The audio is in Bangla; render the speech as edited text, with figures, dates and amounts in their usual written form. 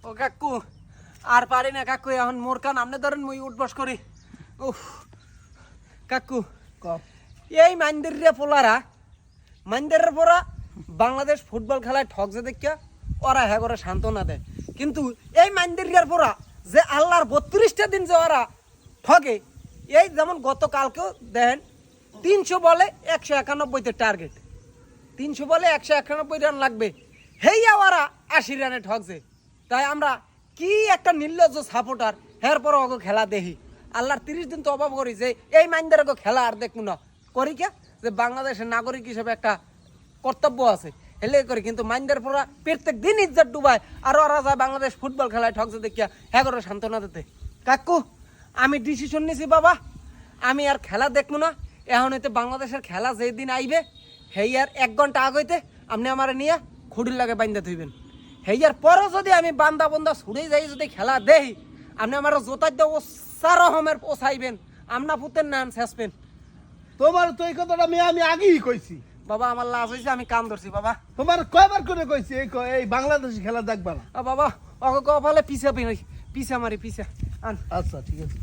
ও কাকু আর পারি না কাকু, এখন মোর কান আমনে ধরেন মুই উঠবস করি। উফ কাকু, এই মাইন্দেরিয়া পোলারা মাইন্দেরের পরা বাংলাদেশ ফুটবল খেলায় ঠকছে দেখা ওরা হ্যাঁ করে সান্ত্বনা দেয়, কিন্তু এই মাইন্দেরিয়ার পরা যে আল্লাহর 32টা দিন যে ওরা ঠকে, এই যেমন গতকালকেও দেখেন 300 বলে 191তে টার্গেট, 300 বলে 191 রান লাগবে, হেইয়া ওরা 80 রানে ঠকছে। তাই আমরা কি একটা নির্লজ্জ সাপোর্টার, এর পর ওকে খেলা দেখি। আল্লাহর 30 দিন তো অভাব করি যে এই মাইন্দের ওকে খেলা আর দেখবো না, করি কে যে বাংলাদেশের নাগরিক হিসেবে একটা কর্তব্য আছে, হেলে করি। কিন্তু মাইন্দের পরা প্রত্যেক দিন ইজ্জত ডুবায়, আর ওরা যায় বাংলাদেশ ফুটবল খেলায় ঠকছে দেখিয়া হ্যাঁ করে সান্ত্বনা দিতে। কাকু আমি ডিসিশন নিছি বাবা, আমি আর খেলা দেখবো না। এখন হইতে বাংলাদেশের খেলা যেই দিন আইবে হেইয়ার 1 ঘন্টা আগইতে আপনি আমার নিয়ে খুঁড়ির লাগে বান্ধা থইবেন। হেইয়ার পরও যদি আমি বান্দা বন্দা ছুড়ে যাই যদি খেলা দেই, আপনি আমার জোতার দিয়ে ওসা রকমের পোষাইবেন, আমনা পুতের নাম শেষবেন। তোমার তো এই কথাটা আমি আগেই কইছি বাবা, আমার লাজ হয়েছে, আমি কান ধরছি বাবা। তোমার কয়বার করে কইছি এই বাংলাদেশি খেলা দেখবা না। বাবা অগ কপালে পিছা মারি পিছা। আচ্ছা ঠিক আছে।